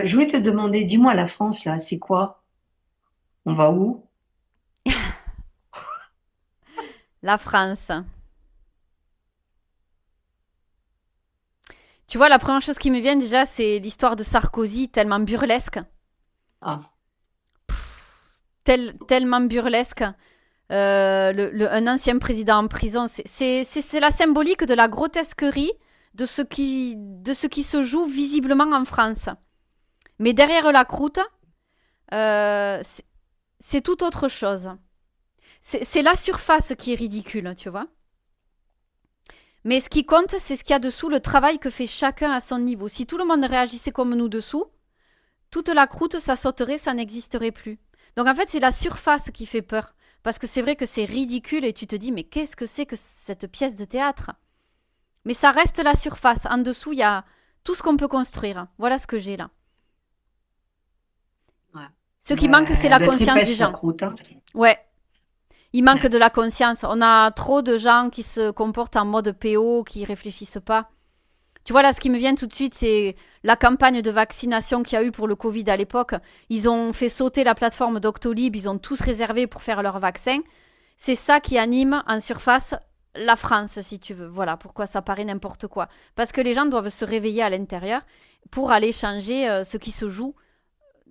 Je voulais te demander, dis-moi, la France, là, c'est quoi? On va où? La France. Tu vois, la première chose qui me vient déjà, c'est l'histoire de Sarkozy, tellement burlesque. Ah, Tellement burlesque. Un ancien président en prison, c'est la symbolique de la grotesquerie de ce qui se joue visiblement en France. Mais derrière la croûte, euh, c'est c'est tout autre chose. C'est la surface qui est ridicule, tu vois. Mais ce qui compte, c'est ce qu'il y a dessous, le travail que fait chacun à son niveau. Si tout le monde réagissait comme nous dessous, toute la croûte, ça sauterait, ça n'existerait plus. Donc en fait, c'est la surface qui fait peur. Parce que c'est vrai que c'est ridicule et tu te dis, mais qu'est-ce que c'est que cette pièce de théâtre? Mais ça reste la surface. En dessous, il y a tout ce qu'on peut construire. Voilà ce que j'ai là. ouais. Ce qui manque, c'est Ben, elle la doit être conscience des épaisse, la gens. croûte, hein. Ouais, il manque Ouais. de la conscience. On a trop de gens qui se comportent en mode PO, qui réfléchissent pas. Tu vois, là, ce qui me vient tout de suite, c'est la campagne de vaccination qu'il y a eu pour le Covid à l'époque. Ils ont fait sauter la plateforme Doctolib, ils ont tous réservé pour faire leur vaccin. C'est ça qui anime en surface la France, si tu veux. Voilà pourquoi ça paraît n'importe quoi. Parce que les gens doivent se réveiller à l'intérieur pour aller changer ce qui se joue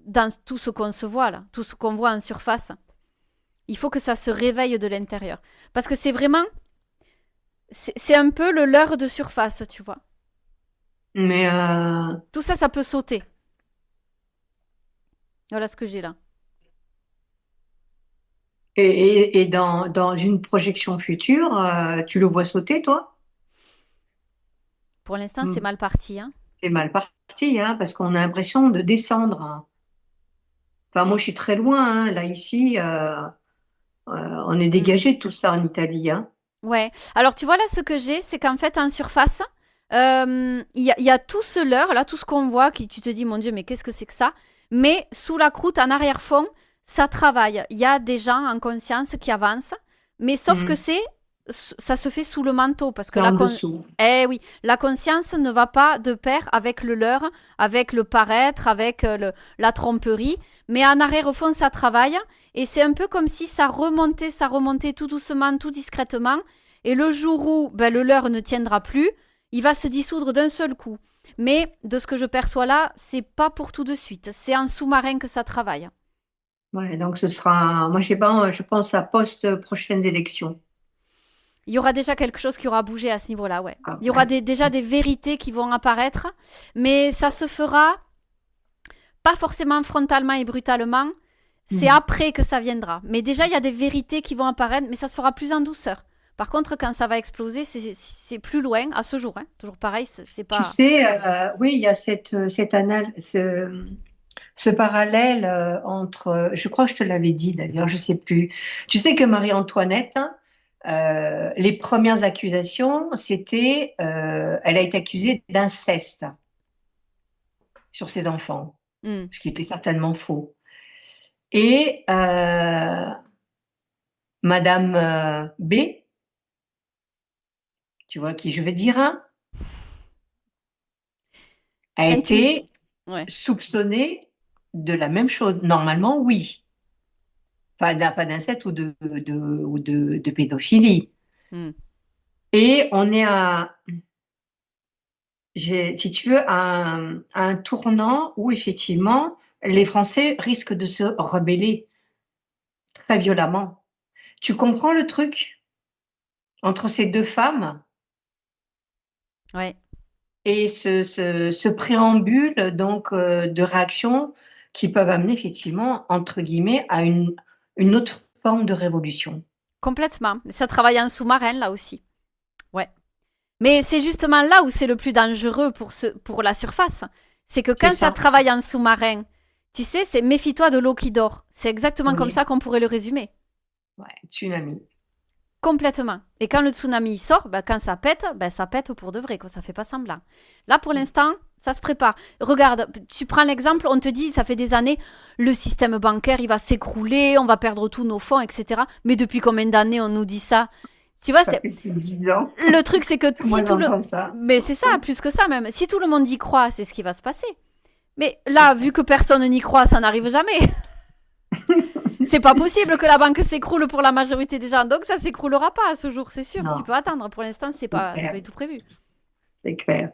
dans tout ce qu'on se voit là, tout ce qu'on voit en surface. Il faut que ça se réveille de l'intérieur. Parce que c'est vraiment, c'est un peu le leurre de surface, tu vois. Mais Tout ça, ça peut sauter. Voilà ce que j'ai là. et dans une projection future, tu le vois sauter, toi? Pour l'instant, c'est Hmm. mal parti, hein. C'est mal parti, hein, parce qu'on a l'impression de descendre, hein. Enfin, moi, je suis très loin, hein. Là, ici, on est Mm. dégagé de tout ça en Italie, hein. Ouais. Alors, tu vois là, ce que j'ai, c'est qu'en fait, en surface, il y a tout ce leurre, là, tout ce qu'on voit, qui tu te dis, mon Dieu, mais qu'est-ce que c'est que ça? Mais sous la croûte, en arrière-fond, ça travaille. Il y a des gens en conscience qui avancent, mais sauf que Hmm. ça se fait sous le manteau, parce que C'est en dessous. eh oui, la conscience ne va pas de pair avec le leurre, avec le paraître, avec la tromperie, mais en arrière-fond, ça travaille, et c'est un peu comme si ça remontait tout doucement, tout discrètement, et le jour où ben, le leurre ne tiendra plus, il va se dissoudre d'un seul coup. Mais de ce que je perçois là, c'est pas pour tout de suite. C'est en sous-marin que ça travaille. Ouais, donc ce sera, moi, je sais pas, je pense à post-prochaines élections. Il y aura déjà quelque chose qui aura bougé à ce niveau-là, ouais. Ah, Il y aura ouais. déjà des vérités qui vont apparaître, mais ça se fera pas forcément frontalement et brutalement. C'est Hmm. après que ça viendra. Mais déjà, il y a des vérités qui vont apparaître, mais ça se fera plus en douceur. Par contre, quand ça va exploser, c'est plus loin, à ce jour. Hein. Toujours pareil, c'est Tu pas. sais, oui, il y a ce parallèle entre, je crois que je te l'avais dit d'ailleurs, je sais plus. Tu sais que Marie-Antoinette, hein, les premières accusations, elle a été accusée d'inceste sur ses enfants, Hmm. ce qui était certainement faux. Et Madame B, tu vois qui je veux dire, hein, a Quand tu me. été Ouais. soupçonnée de la même chose. Normalement, oui. Pas d'inceste ou de pédophilie. Hmm. Et on est si tu veux, à un tournant où effectivement, les Français risquent de se rebeller très violemment. Tu comprends le truc entre ces deux femmes Ouais. et ce préambule donc de réaction qui peuvent amener effectivement, entre guillemets, à une autre forme de révolution. Complètement. Ça travaille en sous-marin, là aussi. Ouais. Mais c'est justement là où c'est le plus dangereux pour la surface. C'est que C'est quand ça ça? travaille en sous-marin, tu sais, c'est méfie-toi de l'eau qui dort. C'est exactement comme Oui. ça qu'on pourrait le résumer. Ouais, tsunami. Complètement. Et quand le tsunami il sort, ben, ça pète pour de vrai, quoi. Ça fait pas semblant. Là, pour l'instant, ça se prépare. Regarde, tu prends l'exemple, on te dit, ça fait des années, le système bancaire, il va s'écrouler, on va perdre tous nos fonds, etc. Mais depuis combien d'années on nous dit ça? Tu vois, Ça fait plus de 10 ans le truc, c'est que que moi si tout le. j'entends ça. Mais c'est ça, plus que ça même. Si tout le monde y croit, c'est ce qui va se passer. Mais C'est là, ça. vu que personne n'y croit, ça n'arrive jamais. C'est pas possible que la banque s'écroule pour la majorité des gens. Donc ça s'écroulera pas à ce jour, c'est sûr. Tu Non, peux attendre. Pour l'instant, c'est c'est pas clair. du tout prévu. C'est clair.